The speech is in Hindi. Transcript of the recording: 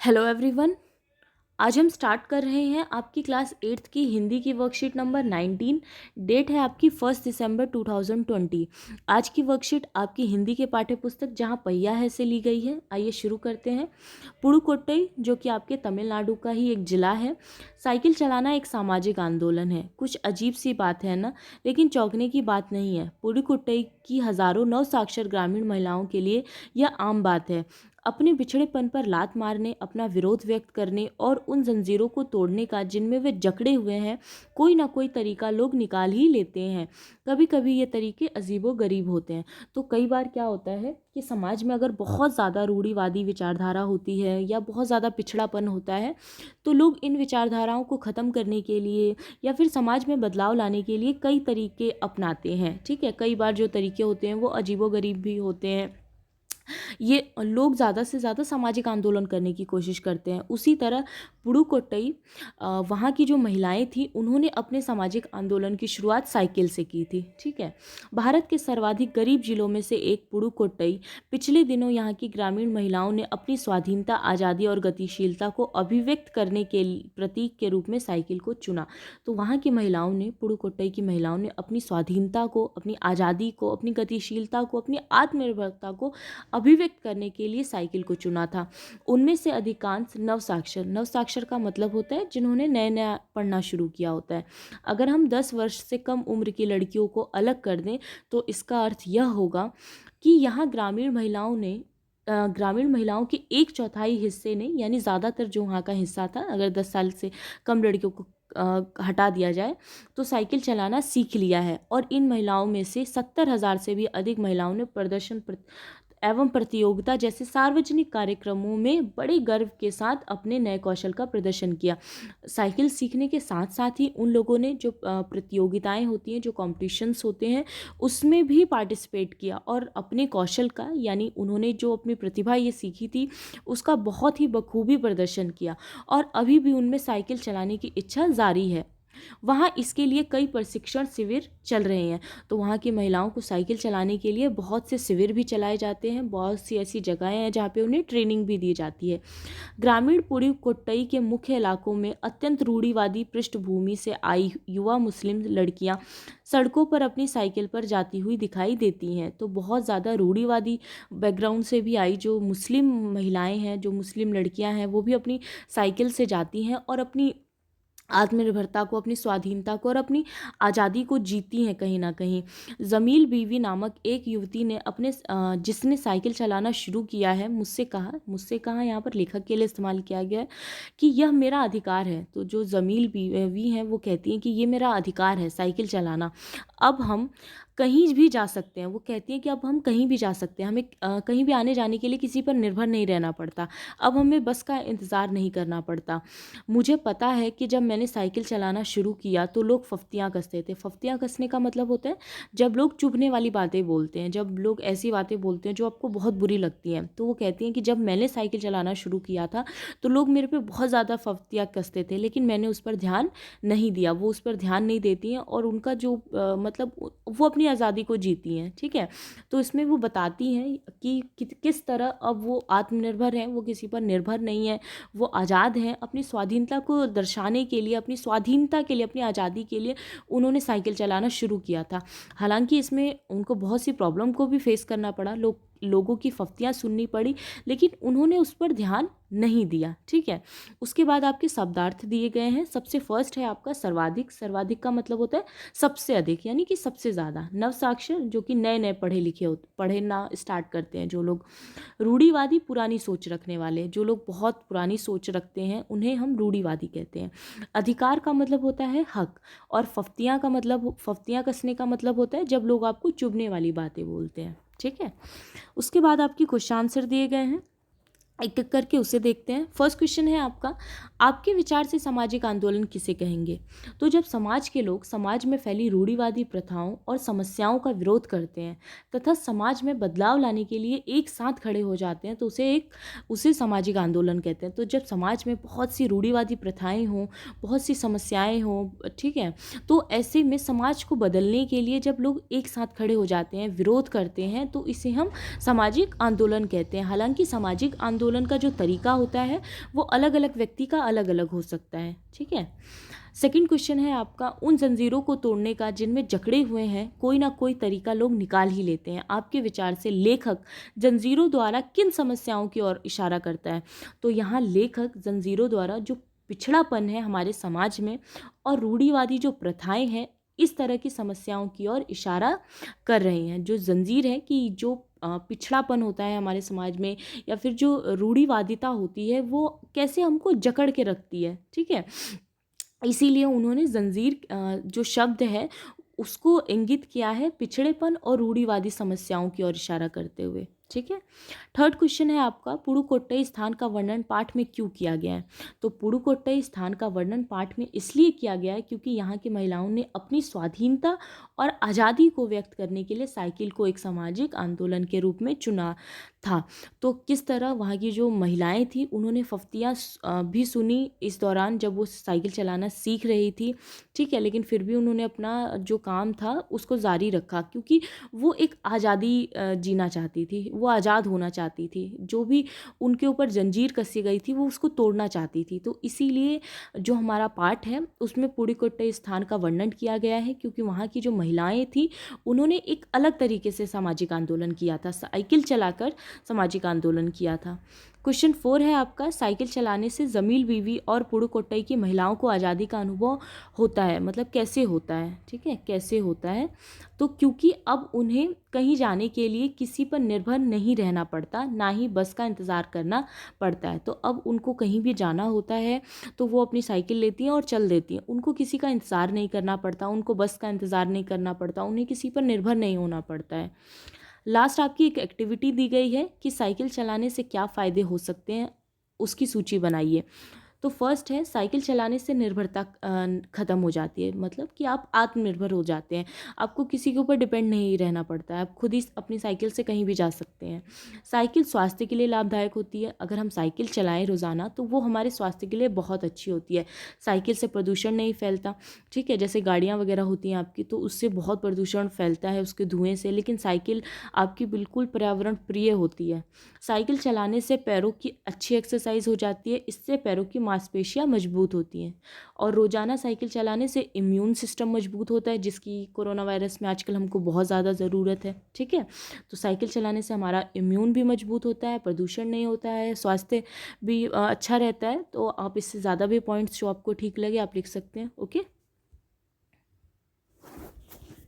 Hello everyone. आज हम स्टार्ट कर रहे हैं आपकी क्लास 8th की हिंदी की वर्कशीट नंबर 19। डेट है आपकी 1 दिसंबर 2020। आज की वर्कशीट आपकी हिंदी के पाठ्य पुस्तक जहाँ पहिया है से ली गई है। आइए शुरू करते हैं। पुडुकोट्टई जो कि आपके तमिलनाडु का ही एक ज़िला है। साइकिल चलाना एक सामाजिक आंदोलन है। कुछ अजीब सी बात है ना, लेकिन चौंकने की बात नहीं है। पुडुकोट्टई की हज़ारों नवसाक्षर ग्रामीण महिलाओं के लिए यह आम बात है। अपने बिछड़ेपन पर लात मारने, अपना विरोध व्यक्त करने और उन जंजीरों को तोड़ने का जिनमें वे जकड़े हुए हैं, कोई ना कोई तरीका लोग निकाल ही लेते हैं। कभी कभी ये तरीके अजीबो गरीब होते हैं। तो कई बार क्या होता है कि समाज में अगर बहुत ज़्यादा रूढ़िवादी विचारधारा होती है या बहुत ज़्यादा पिछड़ापन होता है, तो लोग इन विचारधाराओं को ख़त्म करने के लिए या फिर समाज में बदलाव लाने के लिए कई तरीके अपनाते हैं। ठीक है, कई बार जो तरीके होते हैं वो अजीबो गरीब भी होते हैं। ये लोग ज़्यादा से ज़्यादा सामाजिक आंदोलन करने की कोशिश करते हैं। उसी तरह पुडुकोट्टई वहाँ की जो महिलाएं थी, उन्होंने अपने सामाजिक आंदोलन की शुरुआत साइकिल से की थी। ठीक है, भारत के सर्वाधिक गरीब जिलों में से एक पुडुकोट्टई पिछले दिनों यहाँ की ग्रामीण महिलाओं ने अपनी स्वाधीनता, आज़ादी और गतिशीलता को अभिव्यक्त करने के प्रतीक के रूप में साइकिल को चुना। तो वहाँ की महिलाओं ने, पुडुकोट्टई की महिलाओं ने अपनी स्वाधीनता को, अपनी आज़ादी को, अपनी गतिशीलता को, अपनी आत्मनिर्भरता को अभिव्यक्त करने के लिए साइकिल को चुना था। उनमें से अधिकांश नवसाक्षर, नवसाक्षर का मतलब होता है जिन्होंने नया नया पढ़ना शुरू किया होता है। अगर हम 10 वर्ष से कम उम्र की लड़कियों को अलग कर दें तो इसका अर्थ यह होगा कि यहाँ ग्रामीण महिलाओं के 1/4 हिस्से ने, यानी ज़्यादातर जो वहाँ का हिस्सा था, अगर 10 साल से कम लड़कियों को हटा दिया जाए तो साइकिल चलाना सीख लिया है। और इन महिलाओं में से 70,000 से भी अधिक महिलाओं ने प्रदर्शन एवं प्रतियोगिता जैसे सार्वजनिक कार्यक्रमों में बड़े गर्व के साथ अपने नए कौशल का प्रदर्शन किया। साइकिल सीखने के साथ साथ ही उन लोगों ने जो प्रतियोगिताएं होती हैं, जो कॉम्पिटिशन्स होते हैं, उसमें भी पार्टिसिपेट किया और अपने कौशल का, यानी उन्होंने जो अपनी प्रतिभा ये सीखी थी, उसका बहुत ही बखूबी प्रदर्शन किया। और अभी भी उनमें साइकिल चलाने की इच्छा जारी है। वहाँ इसके लिए कई प्रशिक्षण शिविर चल रहे हैं। तो वहाँ की महिलाओं को साइकिल चलाने के लिए बहुत से शिविर भी चलाए जाते हैं। बहुत सी ऐसी जगहें हैं जहाँ पे उन्हें ट्रेनिंग भी दी जाती है। ग्रामीण पुडुकोट्टई के मुख्य इलाकों में अत्यंत रूढ़िवादी पृष्ठभूमि से आई युवा मुस्लिम लड़कियाँ सड़कों पर अपनी साइकिल पर जाती हुई दिखाई देती हैं। तो बहुत ज़्यादा रूढ़िवादी बैकग्राउंड से भी आई जो मुस्लिम महिलाएं हैं, जो मुस्लिम लड़कियां हैं, वो भी अपनी साइकिल से जाती हैं और अपनी आत्मनिर्भरता को, अपनी स्वाधीनता को और अपनी आज़ादी को जीती हैं कहीं ना कहीं। जमील बीवी नामक एक युवती ने जिसने साइकिल चलाना शुरू किया है, मुझसे कहा यहाँ पर लेखक के लिए इस्तेमाल किया गया है कि यह मेरा अधिकार है। तो जो जमील बीवी हैं वो कहती हैं कि ये मेरा अधिकार है साइकिल चलाना। अब हम कहीं भी जा सकते हैं। वो कहती हैं कि अब हम कहीं भी जा सकते हैं, हमें कहीं भी आने जाने के लिए किसी पर निर्भर नहीं रहना पड़ता। अब हमें बस का इंतज़ार नहीं करना पड़ता। मुझे पता है कि जब मैंने साइकिल चलाना शुरू किया तो लोग फफ्तियाँ कसते थे। फफ्तियाँ कसने का मतलब होता है जब लोग चुभने वाली बातें बोलते हैं, जब लोग ऐसी बातें बोलते हैं जो आपको बहुत बुरी लगती हैं। तो वो कहती हैं कि जब मैंने साइकिल चलाना शुरू किया था तो लोग मेरे पे बहुत ज़्यादा फफ्तियाँ कसते थे, लेकिन मैंने उस पर ध्यान नहीं दिया। वो उस पर ध्यान नहीं देती हैं और उनका जो मतलब वो अपनी आज़ादी को जीती हैं। ठीक है, तो इसमें वो बताती हैं कि किस तरह अब वो आत्मनिर्भर हैं, वो किसी पर निर्भर नहीं है, वो आज़ाद हैं। अपनी स्वाधीनता को दर्शाने के लिए, अपनी स्वाधीनता के लिए, अपनी आज़ादी के लिए उन्होंने साइकिल चलाना शुरू किया था। हालांकि इसमें उनको बहुत सी प्रॉब्लम को भी फेस करना पड़ा, लोगों की फफ्तियाँ सुननी पड़ी, लेकिन उन्होंने उस पर ध्यान नहीं दिया। ठीक है, उसके बाद आपके शब्दार्थ दिए गए हैं। सबसे फर्स्ट है आपका सर्वाधिक। सर्वाधिक का मतलब होता है सबसे अधिक, यानी कि सबसे ज़्यादा। नवसाक्षर जो कि नए नए पढ़े लिखे होते, पढ़ना स्टार्ट करते हैं जो लोग। रूढ़िवादी, पुरानी सोच रखने वाले, जो लोग बहुत पुरानी सोच रखते हैं उन्हें हम रूढ़िवादी कहते हैं। अधिकार का मतलब होता है हक। और फफ्तियाँ कसने का मतलब होता है जब लोग आपको चुभने वाली बातें बोलते हैं। ठीक है, उसके बाद आपकी क्वेश्चन आंसर दिए गए हैं, एक एक करके उसे देखते हैं। फर्स्ट क्वेश्चन है आपका, आपके विचार से सामाजिक आंदोलन किसे कहेंगे? तो जब समाज के लोग समाज में फैली रूढ़िवादी प्रथाओं और समस्याओं का विरोध करते हैं तथा समाज में बदलाव लाने के लिए एक साथ खड़े हो जाते हैं तो उसे सामाजिक आंदोलन कहते हैं। तो जब समाज में बहुत सी रूढ़िवादी प्रथाएं हों, बहुत सी समस्याएं हों, ठीक है, तो ऐसे में समाज को बदलने के लिए जब लोग एक साथ खड़े हो जाते हैं, विरोध करते हैं, तो इसे हम सामाजिक आंदोलन कहते हैं। हालांकि सामाजिक आंदोलन आंदोलन का जो तरीका होता है वो अलग अलग व्यक्ति का अलग अलग हो सकता है। ठीक है। सेकंड क्वेश्चन है आपका, उन जंजीरों को तोड़ने का जिनमें जकड़े हुए हैं कोई ना कोई तरीका लोग निकाल ही लेते हैं। आपके विचार से लेखक जंजीरों द्वारा किन समस्याओं की ओर इशारा करता है? तो यहाँ लेखक जंजीरों द्वारा जो पिछड़ापन है हमारे समाज में और रूढ़िवादी जो प्रथाएं हैं, इस तरह की समस्याओं की ओर इशारा कर रहे हैं। जो जंजीर है कि जो पिछड़ापन होता है हमारे समाज में या फिर जो रूढ़िवादिता होती है वो कैसे हमको जकड़ के रखती है। ठीक है। इसीलिए उन्होंने जंजीर जो शब्द है उसको इंगित किया है पिछड़ेपन और रूढ़िवादी समस्याओं की ओर इशारा करते हुए। ठीक है। थर्ड क्वेश्चन है आपका, पुडुकोट्टई स्थान का वर्णन पाठ में क्यों किया गया है? तो पुडुकोट्टई स्थान का वर्णन पाठ में इसलिए किया गया है क्योंकि यहाँ की महिलाओं ने अपनी स्वाधीनता और आज़ादी को व्यक्त करने के लिए साइकिल को एक सामाजिक आंदोलन के रूप में चुना था। तो किस तरह वहाँ की जो महिलाएं थी उन्होंने फफ्तियाँ भी सुनी इस दौरान जब वो साइकिल चलाना सीख रही थी। ठीक है। लेकिन फिर भी उन्होंने अपना जो काम था उसको जारी रखा क्योंकि वो एक आज़ादी जीना चाहती थी, वो आज़ाद होना चाहती थी। जो भी उनके ऊपर जंजीर कसी गई थी वो उसको तोड़ना चाहती थी। तो इसीलिए जो हमारा पाठ है उसमें पुडुकोट्टई स्थान का वर्णन किया गया है क्योंकि वहाँ की जो महिलाएं थी उन्होंने एक अलग तरीके से सामाजिक आंदोलन किया था, साइकिल चलाकर सामाजिक आंदोलन किया था। क्वेश्चन 4 है आपका, साइकिल चलाने से जमील बीवी और पुडुकोट्टई की महिलाओं को आज़ादी का अनुभव होता है, मतलब कैसे होता है? ठीक है, कैसे होता है? तो क्योंकि अब उन्हें कहीं जाने के लिए किसी पर निर्भर नहीं रहना पड़ता, ना ही बस का इंतज़ार करना पड़ता है। तो अब उनको कहीं भी जाना होता है तो वो अपनी साइकिल लेती हैं और चल देती हैं। उनको किसी का इंतज़ार नहीं करना पड़ता, उनको बस का इंतज़ार नहीं करना पड़ता, उन्हें किसी पर निर्भर नहीं होना पड़ता है। लास्ट आपकी एक एक्टिविटी दी गई है कि साइकिल चलाने से क्या फ़ायदे हो सकते हैं, उसकी सूची बनाइए। तो फर्स्ट है, साइकिल चलाने से निर्भरता ख़त्म हो जाती है, मतलब कि आप आत्मनिर्भर हो जाते हैं, आपको किसी के ऊपर डिपेंड नहीं रहना पड़ता है, आप खुद ही अपनी साइकिल से कहीं भी जा सकते हैं। साइकिल स्वास्थ्य के लिए लाभदायक होती है, अगर हम साइकिल चलाएं रोज़ाना तो वो हमारे स्वास्थ्य के लिए बहुत अच्छी होती है। साइकिल से प्रदूषण नहीं फैलता। ठीक है, जैसे गाड़ियाँ वगैरह होती हैं आपकी तो उससे बहुत प्रदूषण फैलता है उसके धुएँ से, लेकिन साइकिल आपकी बिल्कुल पर्यावरण प्रिय होती है। साइकिल चलाने से पैरों की अच्छी एक्सरसाइज हो जाती है, इससे पैरों की मांसपेशियां मजबूत होती हैं और रोजाना साइकिल चलाने से इम्यून सिस्टम मजबूत होता है, जिसकी कोरोना वायरस में आजकल हमको बहुत ज़्यादा ज़रूरत है। ठीक है, तो साइकिल चलाने से हमारा इम्यून भी मजबूत होता है, प्रदूषण नहीं होता है, स्वास्थ्य भी अच्छा रहता है। तो आप इससे ज़्यादा भी पॉइंट्स जो आपको ठीक लगे आप लिख सकते हैं। ओके।